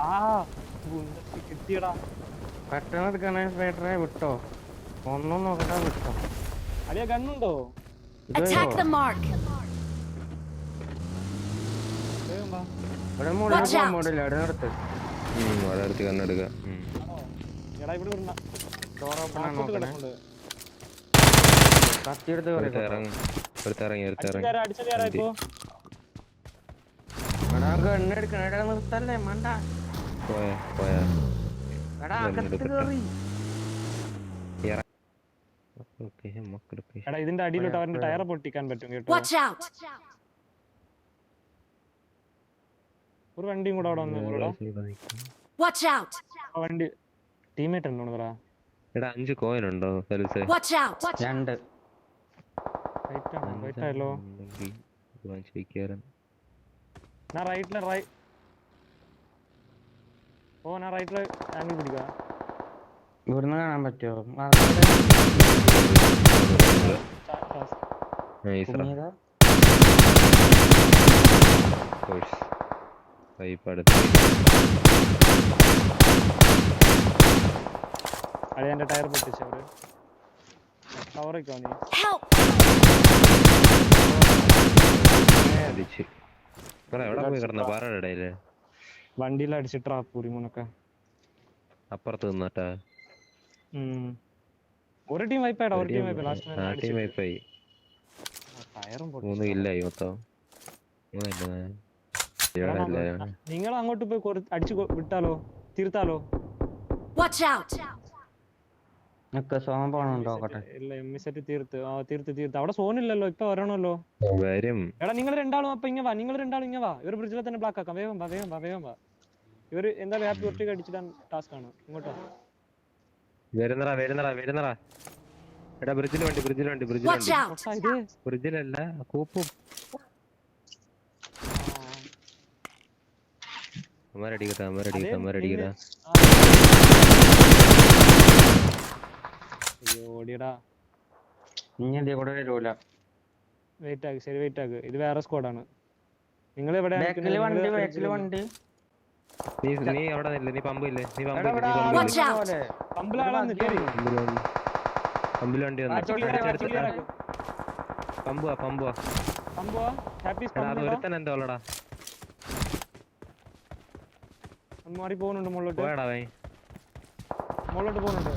ആ കിട്ടിയടാ. പെട്ടെന്ന് എടുക്കണേ സ്പൈഡറെ, വിട്ടോ. ഒന്നും നോക്കണ്ട, വിട്ടോ. അടിയാ ഗണ്ണുണ്ടോ? Attack the mark. വേഗം വാ. ഇവിടെ മുകളിൽ പോകാൻ പാടില്ല, ഇവിടെ നിർത്ത്. അടുത്ത് കണ്ണെടുക്ക. ആണോ? എടാ ഇവിടെ വിടണ്ട. ഡോർ ഓപ്പൺ ആണ്, അങ്ങോട്ട് നോക്കണേ. കിടപ്പുണ്ട്. കത്തി എടുത്ത് കയറി ഇറങ്ങി അടിച്ച് കയറാ ഇപ്പൊ. എടാ ഗണ്ണ് എടുക്കണ, എടാ നിർത്തല്ലേ മണ്ട. പോയാ എടാ അകത്ത് കയറി. എടാ ഇതിന്റെ അടിയിലോട്ട് അവന്റെ ടയർ പൊട്ടിക്കാൻ പറ്റും കേട്ടോ. Watch out. ഒരു വണ്ടിയും കൂടെ അവിടെ വന്നു. Watch out. വണ്ടി ടീമേറ്റ് ഉണ്ടോ പറ. എടാ 5 കോയിൻ ഉണ്ടോ? Watch out. 2. റൈറ്റ് ആയല്ലോ. ഞാൻ റൈറ്റിലെ ഞാൻ റൈറ്റിലെ ആംഗിൾ പിടിക്കാം. ഇവിടുന്ന് കാണാൻ പറ്റുമോ? അടിയാന്റെ ടയർ പൊട്ടിച്ചവര് കവറൊക്കെ നീ. Help. എവിടെ പോയി കിടന്ന പാറയുടെ ഇടയില് വണ്ടിയിൽ അടിച്ചിട്ടാ പൂരിമൂന്നൊക്കെ അപ്പുറത്ത് നിന്നിട്ടാ. ഒരു ടീം വൈപ്പായിടാ, ഒരു ടീം വൈപ്പ്. ലാസ്റ്റ് ടീം വൈപ്പായി. ടയറും 3 ഇല്ലായി മൊത്തം. നിങ്ങൾ അങ്ങോട്ട് പോയി അടിച്ചു വിട്ടാലോ, തീർത്താലോ? Watch out. സോൺ പോണോട്ടെ. ഇല്ല എമ്മിസെറ്റ് തീർത്ത് അവിടെ സോണില്ലല്ലോ, ഇപ്പൊ വരണല്ലോ. എടാ നിങ്ങൾ രണ്ടാളും അപ്പൊ ഇങ്ങ വാ, ഇവർ ബ്രിഡ്ജിലെ തന്നെ ബ്ലാക്ക് ആക്കാം. വേഗം വാ. ഇവര് എന്തായാലും ഹാപ്പി ഒറ്റയ്ക്ക് അടിച്ചിടാൻ ടാസ്ക് ആണ്. ഇങ്ങോട്ടോ വരുന്നടാ. എടാ ബ്രിഡ്ജിൽ വണ്ടി. Watch out. ബ്രിഡ്ജിലല്ല, കൂപ്പും. അമരടിക്കട്ടാ. അയ്യോ ഓടിയടാ. ഇനി ഇതേ കൂടെ വരൂല. വെയിറ്റ് ആക്ക്. ഇത് വേറെ സ്ക്വാഡാണ്. നിങ്ങൾ എവിടെ വണ്ടി. നീ അവിടെ നില്ല, നീ പമ്പില്ലേ? Watch out. പമ്പിലാളാന്ന് കേറി. പമ്പിൽ വണ്ടി പമ്പുവാ. അത് ഒരുത്തൻ എന്താ ഉള്ളടാ? മാറി പോകുന്നുണ്ട് മുകളിലോട്ട്. പോയടാ മുകളിലോട്ട് പോകുന്നുണ്ട്.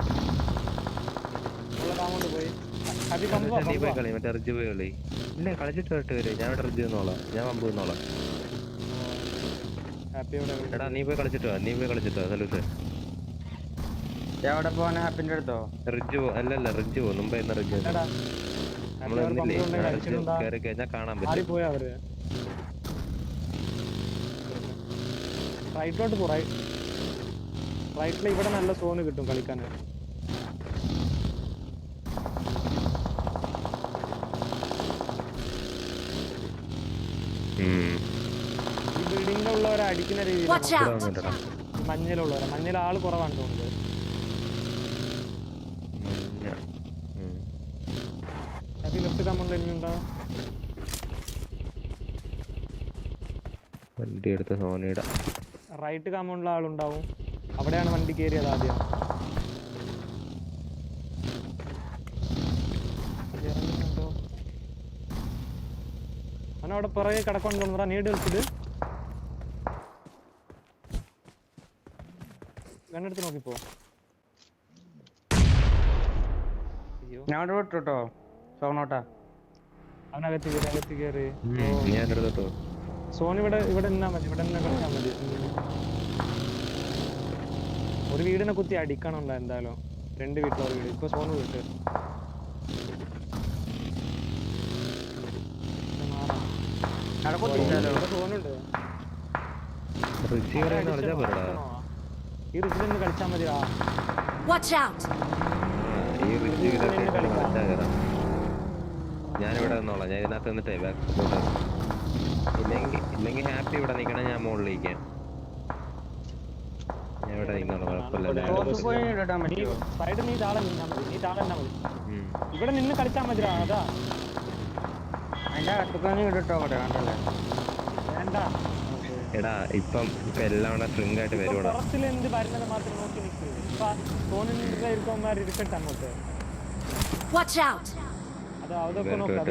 പോയി. നീ പോയി കളി, മറ്റേ റിജ് പോയി കളി. ഇല്ല കളിച്ചിട്ട് വരട്ടെ വരും. ഞാൻ ഇവിടെ റിജ് നിന്നോളാം, ഞാൻ പമ്പ് നിന്നോളാം. എടാ നീ പോയി കളിച്ചിട്ടോ സലൂട്ട്. എവിടെ പോവാൻ? ഹാപ്പിന്റെ അടുത്തോ? റിജ് പോ മുമ്പേ റിജ് നമ്മള് കയറി കഴിഞ്ഞാൽ കാണാൻ പറ്റും. റൈറ്റിലോട്ട് പോ. റൈറ്റില് ഇവിടെ നല്ല സോണ് കിട്ടും കളിക്കാൻ. ഈ ബിൽഡിങ്ങിന്റെ ഉള്ളവരെ അടിക്കുന്ന രീതിയിൽ മഞ്ഞയിൽ ആള് കുറവാണ് തോന്നുന്നത്. ലെഫ്റ്റ് കമ്പൗണ്ട് എങ്ങനെയുണ്ടോ? വണ്ടി എടുത്ത് സോണിയുടെ റൈറ്റ് കമ്പൗണ്ടിലെ ആളുണ്ടാവും. അവിടെയാണ് വണ്ടി കയറിയത് ആദ്യം. അവിടെ പിറകെ കിടക്കണം തോന്നുന്നു. നീട് കളിച്ചിട്ട് ഗണ്ണെടുത്ത് നോക്കിപ്പോ. ഞാൻ വിട്ടോ സോണോട്ടാ. അവനകത്ത് കയറി. ഞാൻ സോൺ ഇവിടെ നിന്നാ മതി. ഇവിടെ തന്നെ കളിച്ചാൽ മതി. ഒരു വീടിനെ കുത്തി അടിക്കണമല്ലോ എന്തായാലും. 2 വീട്ടിലൊരു വീട്. ഇപ്പൊ സോണ് വിട്ട് സോണുണ്ട്. ഈ റിജിൽ കളിച്ചാൽ മതി. ഞാനിവിടെ നിന്നോളാം. ഞാൻ ഇതിനകത്ത് നിന്നിട്ടേ ബാക്ക് സപ്പോർട്ട്. ഇല്ലെങ്കിൽ ഹാപ്പി ഇവിടെ നിൽക്കണം. ഞാൻ മുകളിലേക്ക് ഞാൻ ഇവിടെ നിന്നോളാം, കുഴപ്പമില്ല. സൈഡ് നീ താളെ നിന്നാ മതി. ഇവിടെ നിന്ന് കളിച്ചാൽ മതി. അതാ അതിന്റെ അകത്തൊക്കെ ഇടട്ടോ. അവിടെ വേണ്ടല്ലേ? വേണ്ട. എടാ ഇപ്പം എല്ലാം ഫ്രിങ്ക് ആയിട്ട് വരുവാടാ. പുറത്തിൽ എന്ത് വരുന്നത് മാത്രം നോക്കി നിൽക്കുക. ഇപ്പൊ ഫോണിന്റെ ഇരിക്കുമ്പോൾ ഇരിക്കട്ടെ അങ്ങോട്ട്. Watch out! അത് അതൊക്കെ നോക്കാം.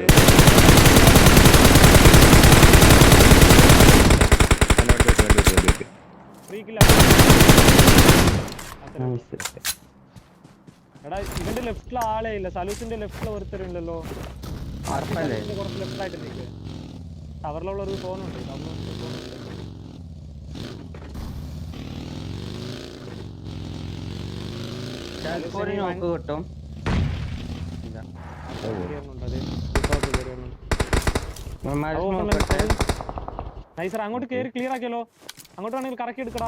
എടാ ഇവന്റെ ലെഫ്റ്റിൽ ആളേ ഇല്ല. സലൂസിന്റെ ലെഫ്റ്റിൽ ഒരുത്തരുണ്ടല്ലോ. കുറച്ച് ലെഫ്റ്റ് ആയിട്ട് നിൽക്കുക. ടവറിലുള്ള ഒരു ഫോണുണ്ട്. കിട്ടും. നൈസർ അങ്ങോട്ട് കേറി ക്ലിയർ ആക്കിയല്ലോ. അങ്ങോട്ട് വേണമെങ്കിൽ കറക്കി എടുക്കടാ.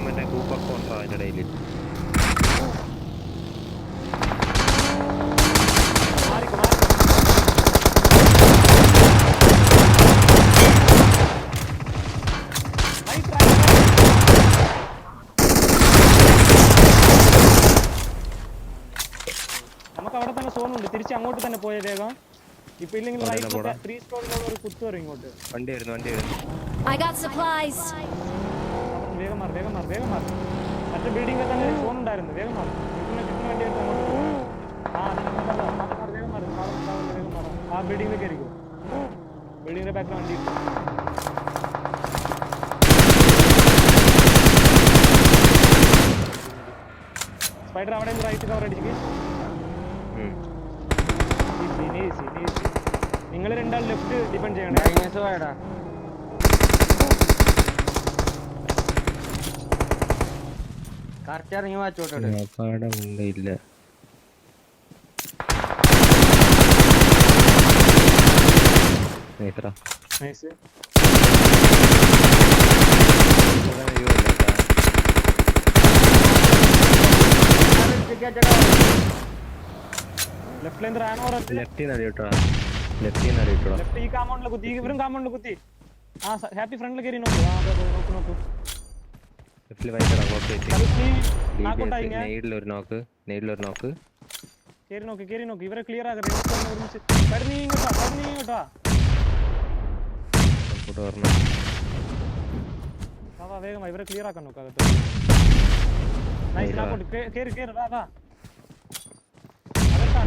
മറ്റേ കൂപ്പൊക്കെ ഉണ്ടോ അതിന്റെ ഇടയില്? നമുക്ക് അവിടെ തന്നെ സോണുണ്ട്. തിരിച്ച് അങ്ങോട്ട് തന്നെ പോയ വേഗം. ഇപ്പൊ ഇല്ലെങ്കിൽ ത്രീ സ്റ്റോറിലുള്ള ഒരു കുത്തു വരും ഇങ്ങോട്ട്. വണ്ടി വരുന്നു. I got supplies. വേഗം മാറി. മറ്റേ ബിൽഡിംഗിൽ തന്നെ സോൺ ഉണ്ടായിരുന്നു. വേഗം മാറി. കിട്ടുന്ന വണ്ടി എടുത്ത് അങ്ങോട്ട് പോകും. വേഗം മാറി. ആ ബിൽഡിംഗിലേക്ക് ആയിരിക്കും. ബിൽഡിങ്ങിന്റെ ബാക്കിൽ വണ്ടി. സ്പൈഡർ അവിടെ റൈറ്റ് കവർ അടിച്ചിട്ട് നിങ്ങൾ രണ്ടാൾ ലെഫ്റ്റ് ഡിപെൻഡ് ചെയ്യണം. കറക്റ്റ് ഇറങ്ങി വാച്ചോട്ടെ. ഇല്ല നൈസ്. ലെഫ്റ്റ് ഈ കാമ്പൗണ്ടിൽ കുത്തി. ഇവരും കാമ്പൗണ്ടിൽ കുത്തി. ആ ഹാപ്പി ഫ്രണ്ടിൽ കയറി നോക്ക്. നോക്ക്. കേറി നോക്ക്. ഇവരെ ക്ലിയർ ആകട്ടെ. വേഗം ഇവരെ ക്ലിയർ ആക്കാൻ നോക്കാം.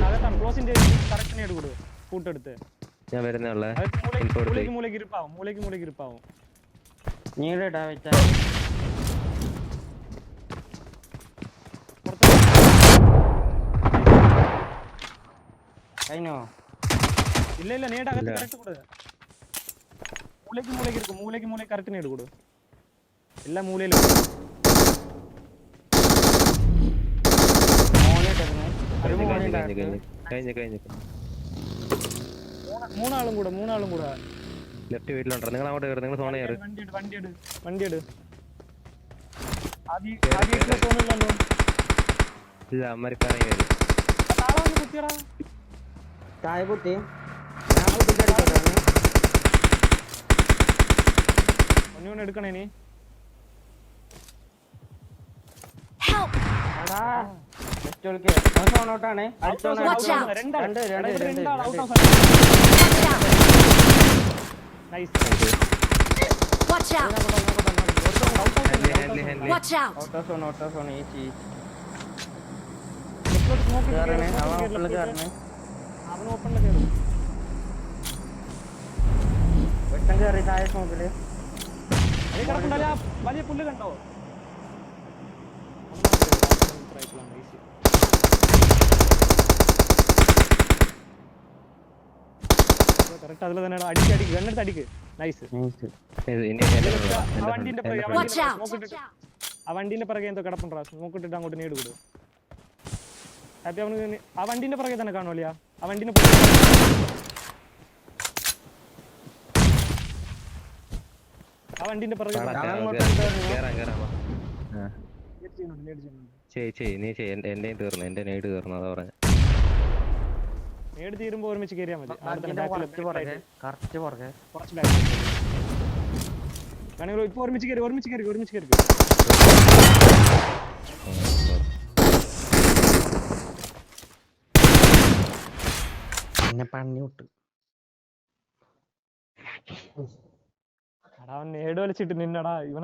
അകത്താണ് ക്ലോസിന്റെ കറക്റ്റ് നേട് കൊടു. കൂട്ടെടുത്ത് ഞാൻ വരുന്നേ. മൂലക്ക് ഇരിപ്പാവും. നീടാ വെച്ചാ കഴിഞ്ഞോ? ഇല്ല നേട് അകത്ത് കറക്റ്റ് കൊടു. മൂലക്ക് ഇരിക്കും. മൂലക്ക് കറക്റ്റ് നേട് കൊടു. എല്ലാ മൂലയിലും മൂന്നാളും കൂടെ ലെഫ്റ്റ് വീട്ടിലുണ്ടോ? നിങ്ങൾ അങ്ങോട്ട് കയറി. നിങ്ങൾ സോണ കയറി. വണ്ടി എടു. സോണില്ലല്ലോ. ഇല്ല അമ്മരി പറഞ്ഞു വരും. കുത്തിയടാ. താഴെ കുത്തി. ഒന്നുകൊണ്ട് എടുക്കണേ നീ. സോണോട്ടാണ്. Watch out! Watch out! Auto zone itchy. അവൻ ഓപ്പണിൽ കയറും. വെട്ടം കയറി താഴെ നോക്കില്. വലിയ പുല്ല് കണ്ടോ? കറക്റ്റ് അതിൽ തന്നെ അടിക്ക്. ഗണ്ണെടുത്ത് അടിക്ക്. നൈസ്. ആ വണ്ടീന്റെ പിറകെ എന്തോ കിടപ്പുണ്ടാ. നോക്കിട്ടിട്ട് അങ്ങോട്ട് നേട് വിടും. ഹാപ്പി അവന് ആ വണ്ടീന്റെ പിറകെ തന്നെ കാണുമല്ലോ. ആ വണ്ടീനെ പിറകെ എന്റെയും തീർന്നു. എന്റെ നേട് തീർന്നു. അതാ പറഞ്ഞ നേട് തീരുമ്പോ ഒരുമിച്ച് കയറിയാൽ മതി. ഇപ്പൊ ഒരുമിച്ച് കയറി. എന്നെ പണി വിട്ട്. എടാ അവൻ നേട് വലിച്ചിട്ട് നിന്നടാ ഇവൻ